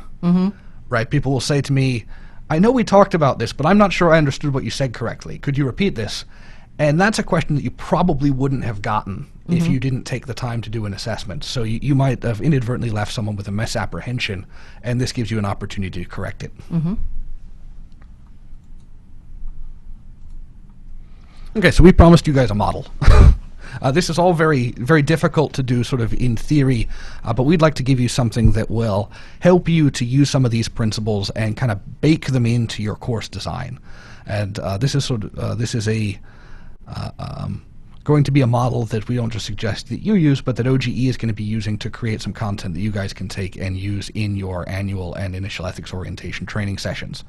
Right? People will say to me, I know we talked about this, but I'm not sure I understood what you said correctly. Could you repeat this? And that's a question that you probably wouldn't have gotten if you didn't take the time to do an assessment. So you might have inadvertently left someone with a misapprehension, and this gives you an opportunity to correct it. Okay, so we promised you guys a model. This is all very, very difficult to do sort of in theory, but we'd like to give you something that will help you to use some of these principles and kind of bake them into your course design. And this is going to be a model that we don't just suggest that you use, but that OGE is going to be using to create some content that you guys can take and use in your annual and initial ethics orientation training sessions.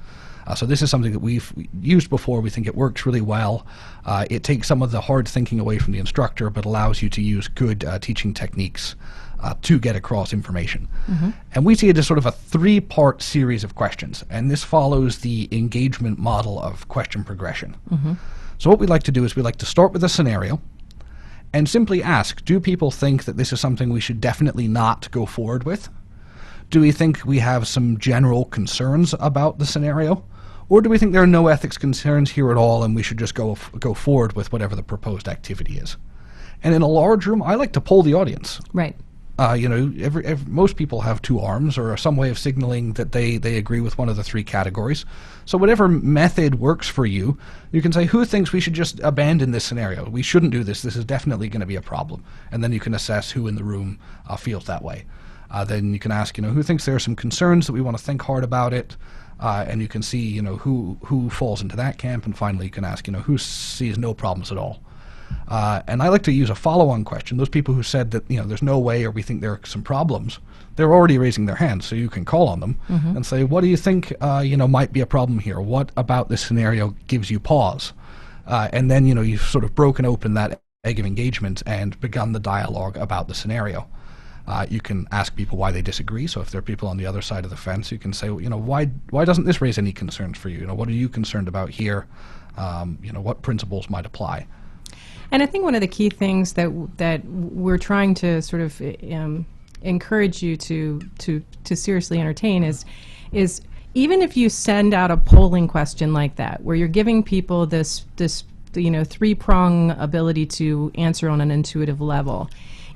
So this is something that we've used before. We think it works really well. It takes some of the hard thinking away from the instructor, but allows you to use good teaching techniques to get across information. And we see it as sort of a 3-part series of questions, and this follows the engagement model of question progression. So what we'd like to do is we'd like to start with a scenario and simply ask, do people think that this is something we should definitely not go forward with? Do we think we have some general concerns about the scenario? Or do we think there are no ethics concerns here at all and we should just go forward with whatever the proposed activity is? And in a large room, I like to poll the audience. Right. Most people have 2 arms or some way of signaling that they agree with one of the 3 categories. So whatever method works for you, you can say, who thinks we should just abandon this scenario? We shouldn't do this. This is definitely going to be a problem. And then you can assess who in the room feels that way. Then you can ask, who thinks there are some concerns that we want to think hard about it, and you can see, who falls into that camp. And finally, you can ask, who sees no problems at all. And I like to use a follow-on question. Those people who said that, there's no way or we think there are some problems, they're already raising their hands, so you can call on them and say, what do you think, might be a problem here? What about this scenario gives you pause? And then, you've sort of broken open that egg of engagement and begun the dialogue about the scenario. You can ask people why they disagree. So if there are people on the other side of the fence, you can say, why doesn't this raise any concerns for you? What are you concerned about here? What principles might apply? And I think one of the key things that we're trying to sort of encourage you to seriously entertain is even if you send out a polling question like that, where you're giving people this 3-prong ability to answer on an intuitive level,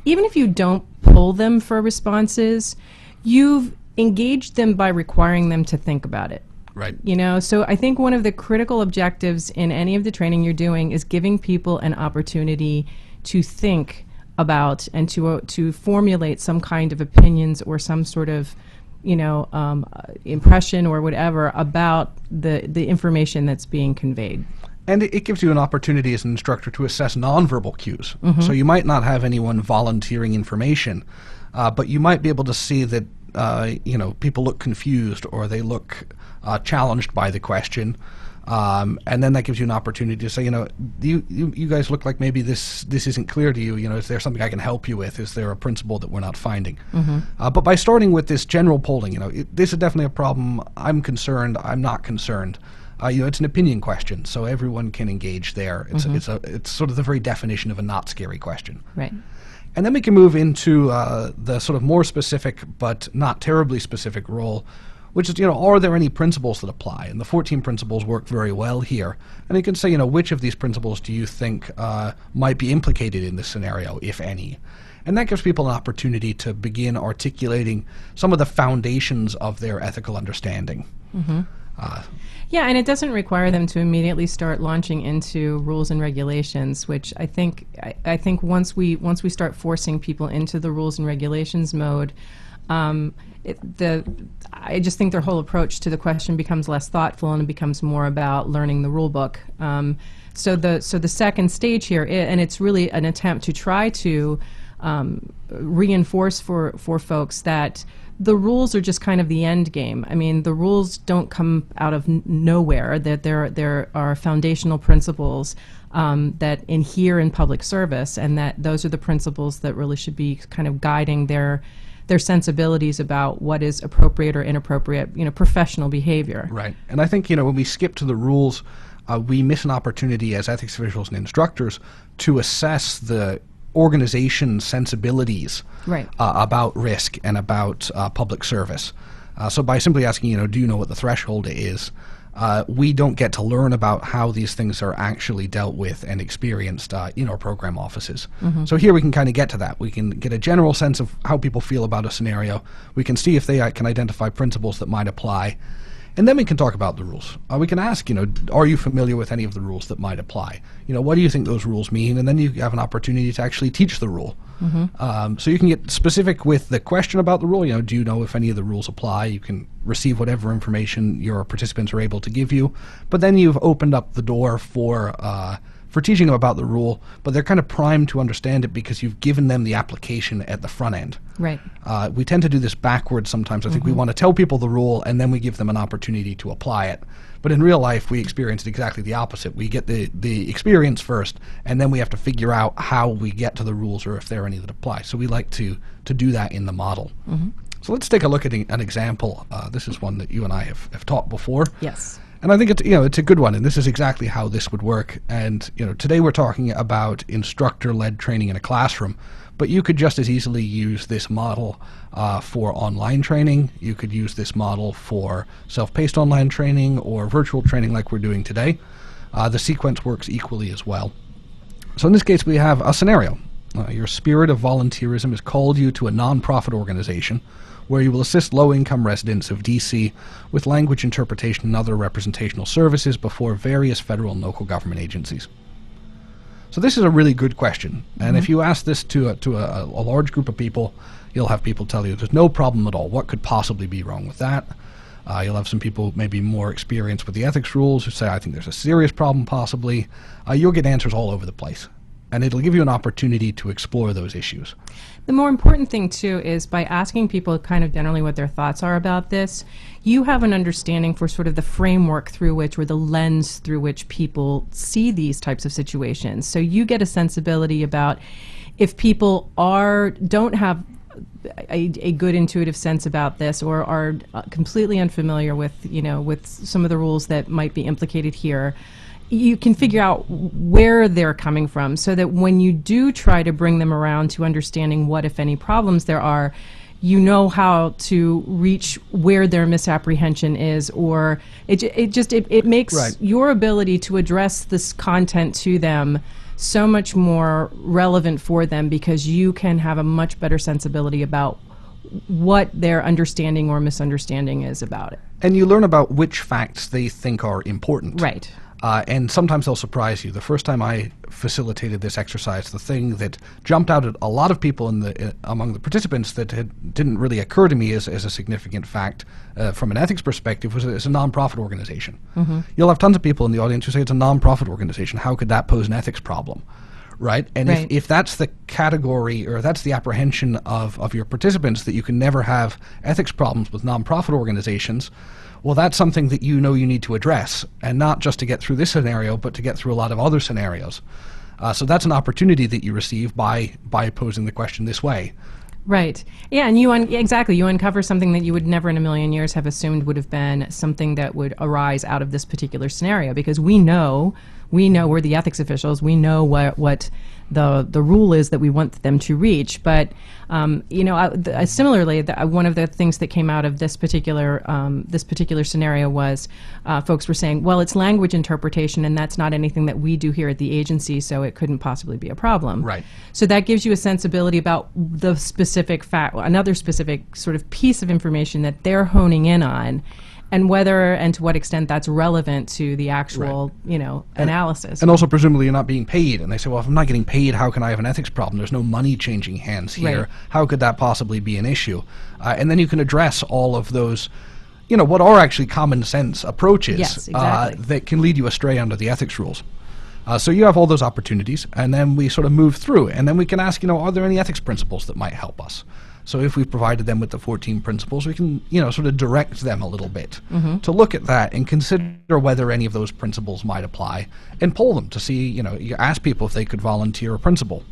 even if you don't poll them for responses, you've engaged them by requiring them to think about it. Right. So I think one of the critical objectives in any of the training you're doing is giving people an opportunity to think about and to formulate some kind of opinions or some sort of impression or whatever about the information that's being conveyed. And it gives you an opportunity as an instructor to assess nonverbal cues. So you might not have anyone volunteering information, but you might be able to see that people look confused or they look challenged by the question, And then that gives you an opportunity to say, you guys look like maybe this isn't clear to you. Is there something I can help you with? Is there a principle that we're not finding? But by starting with this general polling, this is definitely a problem. I'm concerned. I'm not concerned. It's an opinion question, so everyone can engage there. It's sort of the very definition of a not scary question. Right. And then we can move into the sort of more specific but not terribly specific role, which is, are there any principles that apply? And the 14 principles work very well here. And you can say, which of these principles do you think might be implicated in this scenario, if any? And that gives people an opportunity to begin articulating some of the foundations of their ethical understanding. Yeah, and it doesn't require them to immediately start launching into rules and regulations, which I think once we start forcing people into the rules and regulations mode, I just think their whole approach to the question becomes less thoughtful, and it becomes more about learning the rule book. So the second stage here, and it's really an attempt to try to reinforce for folks that the rules are just kind of the end game. I mean, the rules don't come out of nowhere, that there are foundational principles that inhere in public service, and that those are the principles that really should be kind of guiding their sensibilities about what is appropriate or inappropriate, professional behavior. Right. And I think, when we skip to the rules, we miss an opportunity as ethics officials and instructors to assess the organization's sensibilities about risk and about public service. So by simply asking, do you know what the threshold is, we don't get to learn about how these things are actually dealt with and experienced in our program offices. So here we can kind of get to that. We can get a general sense of how people feel about a scenario. We can see if they can identify principles that might apply. And then we can talk about the rules. We can ask, are you familiar with any of the rules that might apply? What do you think those rules mean? And then you have an opportunity to actually teach the rule. So you can get specific with the question about the rule. Do you know if any of the rules apply? You can receive whatever information your participants are able to give you. But then you've opened up the door for teaching them about the rule, but they're kind of primed to understand it because you've given them the application at the front end. Right. We tend to do this backwards sometimes. I think we want to tell people the rule and then we give them an opportunity to apply it. But in real life, we experience exactly the opposite. We get the experience first, and then we have to figure out how we get to the rules or if there are any that apply. So we like to do that in the model. So let's take a look at an example. This is one that you and I have taught before. Yes. And I think it's a good one, and this is exactly how this would work. And today we're talking about instructor-led training in a classroom, but you could just as easily use this model for online training. You could use this model for self-paced online training or virtual training like we're doing today. The sequence works equally as well. So in this case, we have a scenario. Your spirit of volunteerism has called you to a nonprofit organization where you will assist low-income residents of D.C. with language interpretation and other representational services before various federal and local government agencies. So this is a really good question, and if you ask this to a large group of people, you'll have people tell you there's no problem at all. What could possibly be wrong with that? You'll have some people maybe more experienced with the ethics rules who say, I think there's a serious problem possibly. You'll get answers all over the place, and it'll give you an opportunity to explore those issues. The more important thing, too, is by asking people kind of generally what their thoughts are about this, you have an understanding for sort of the framework through which, or the lens through which people see these types of situations. So you get a sensibility about if people don't have a good intuitive sense about this, or are completely unfamiliar with, with some of the rules that might be implicated here. You can figure out where they're coming from, so that when you do try to bring them around to understanding what, if any, problems there are, you know how to reach where their misapprehension is, or it makes your ability to address this content to them so much more relevant for them, because you can have a much better sensibility about what their understanding or misunderstanding is about it. And you learn about which facts they think are important. Right. And sometimes they'll surprise you. The first time I facilitated this exercise, the thing that jumped out at a lot of people among the participants that didn't really occur to me as a significant fact from an ethics perspective was it's a nonprofit organization. You'll have tons of people in the audience who say it's a nonprofit organization. How could that pose an ethics problem? Right? And if that's the category, or that's the apprehension of your participants, that you can never have ethics problems with nonprofit organizations, well, that's something that you know you need to address, and not just to get through this scenario, but to get through a lot of other scenarios. So that's an opportunity that you receive by posing the question this way. Right. Yeah, and you uncover something that you would never in a million years have assumed would have been something that would arise out of this particular scenario, because we know we're the ethics officials. We know what the rule is that we want them to reach. But similarly, one of the things that came out of this particular scenario was folks were saying, well, it's language interpretation, and that's not anything that we do here at the agency, so it couldn't possibly be a problem. Right. So that gives you a sensibility about the specific another specific sort of piece of information that they're honing in on, and whether and to what extent that's relevant to the actual, analysis. And also, presumably, you're not being paid. And they say, well, if I'm not getting paid, how can I have an ethics problem? There's no money changing hands here. Right. How could that possibly be an issue? And then you can address all of those, what are actually common sense approaches. Yes, exactly. That can lead you astray under the ethics rules. So you have all those opportunities, and then we sort of move through. And then we can ask, are there any ethics principles that might help us? So if we've provided them with the 14 principles, we can, sort of direct them a little bit to look at that and consider whether any of those principles might apply, and poll them to see, you ask people if they could volunteer a principle,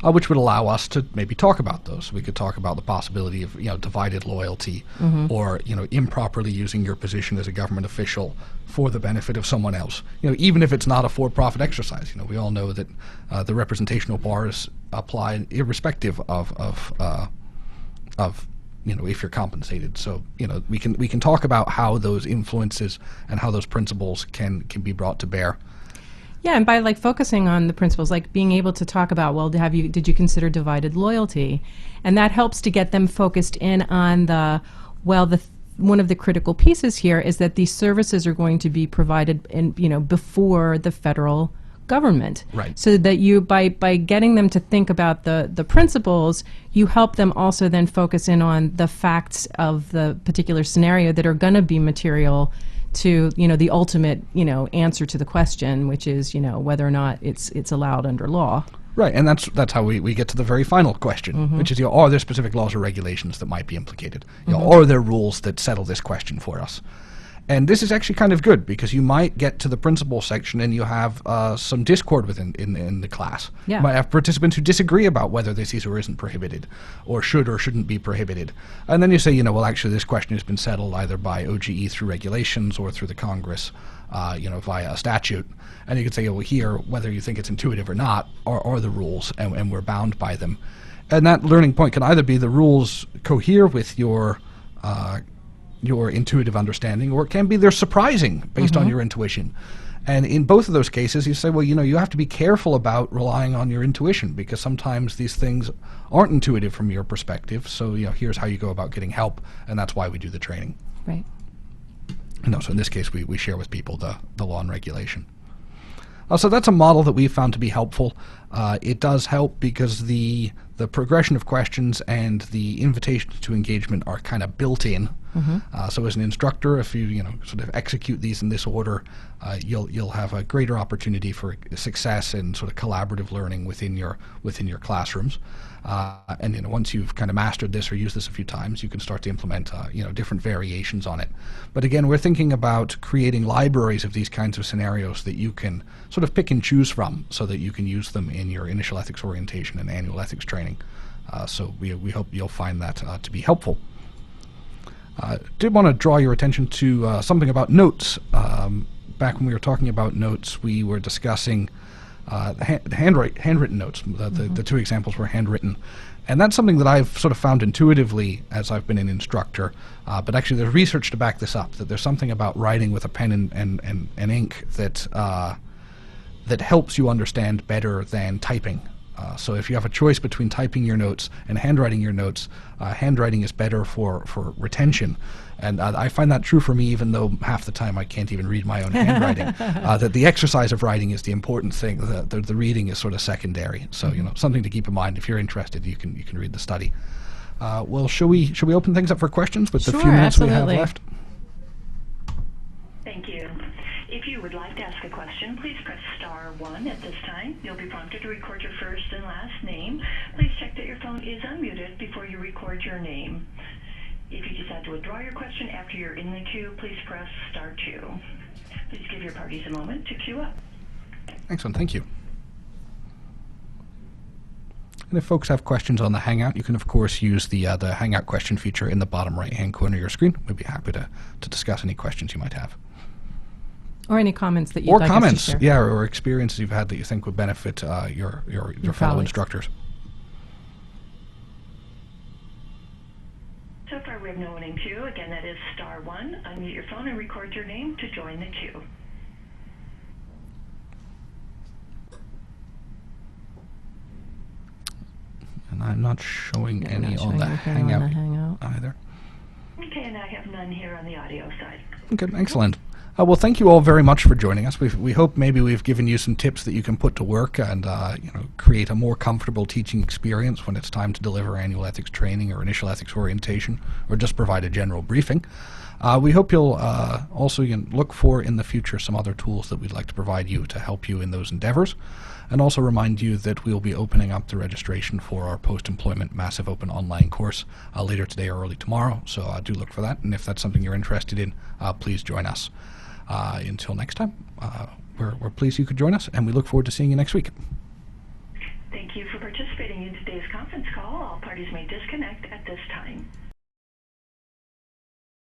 which would allow us to maybe talk about those. We could talk about the possibility of, divided loyalty, or, improperly using your position as a government official for the benefit of someone else. Even if it's not a for-profit exercise. We all know that the representational bars apply irrespective of if you're compensated. So, we can talk about how those influences and how those principles can be brought to bear. Yeah, and by focusing on the principles, being able to talk about, well, did you consider divided loyalty? And that helps to get them focused in on one of the critical pieces here is that these services are going to be provided before the federal government. Right. So that you, by getting them to think about the principles, you help them also then focus in on the facts of the particular scenario that are going to be material to the ultimate answer to the question, which is whether or not it's allowed under law. Right, and that's how we get to the very final question, which is, are there specific laws or regulations that might be implicated? Are there rules that settle this question for us? And this is actually kind of good, because you might get to the principle section and you have some discord within in the class. Yeah. You might have participants who disagree about whether this is or isn't prohibited, or should or shouldn't be prohibited. And then you say, well, actually this question has been settled either by OGE through regulations or through the Congress, via a statute. And you could say, well, here, whether you think it's intuitive or not, are the rules, and we're bound by them. And that learning point can either be the rules cohere with your intuitive understanding, or it can be they're surprising based on your intuition. And in both of those cases, you say, well, you have to be careful about relying on your intuition, because sometimes these things aren't intuitive from your perspective. So, here's how you go about getting help, and that's why we do the training. Right. So in this case, we share with people the law and regulation. So that's a model that we've found to be helpful. It does help because the progression of questions and the invitations to engagement are kind of built in. So as an instructor, if you sort of execute these in this order, you'll have a greater opportunity for success and sort of collaborative learning within your classrooms. And once you've kind of mastered this or used this a few times, you can start to implement different variations on it. But again, we're thinking about creating libraries of these kinds of scenarios that you can sort of pick and choose from, so that you can use them in your initial ethics orientation and annual ethics training. So we hope you'll find that to be helpful. Did want to draw your attention to something about notes. Back when we were talking about notes, we were discussing handwritten notes. The two examples were handwritten. And that's something that I've sort of found intuitively as I've been an instructor. But actually there's research to back this up, that there's something about writing with a pen and ink that helps you understand better than typing. So if you have a choice between typing your notes and handwriting your notes, handwriting is better for retention. And I find that true for me, even though half the time I can't even read my own handwriting. That the exercise of writing is the important thing. The reading is sort of secondary. So something to keep in mind. If you're interested, you can read the study. Well, shall we open things up for questions with the few minutes we have left? Thank you. If you would like to ask a question, please press *1 at this time. You'll be prompted to record your first and last name. Please check that your phone is unmuted before you record your name. If you decide to withdraw your question after you're in the queue, please press star 2. Please give your parties a moment to queue up. Excellent, thank you. And if folks have questions on the Hangout, you can of course use the Hangout question feature in the bottom right-hand corner of your screen. We'd be happy to discuss any questions you might have. Or any comments that you'd like us to share. Yeah, or experiences you've had that you think would benefit your fellow colleagues. instructors. So far we have no one in queue. Again, that is star 1. Unmute your phone and record your name to join the queue. And I'm not showing any not on showing the anything Hangout on the Hangout. either. Okay, and I have none here on the audio side. Okay, excellent. Well, thank you all very much for joining us. We hope maybe we've given you some tips that you can put to work and create a more comfortable teaching experience when it's time to deliver annual ethics training or initial ethics orientation, or just provide a general briefing. We hope you'll also look for in the future some other tools that we'd like to provide you to help you in those endeavors, and also remind you that we'll be opening up the registration for our post-employment massive open online course later today or early tomorrow, so do look for that, and if that's something you're interested in, please join us. Until next time, we're pleased you could join us, and we look forward to seeing you next week. Thank you for participating in today's conference call. All parties may disconnect at this time.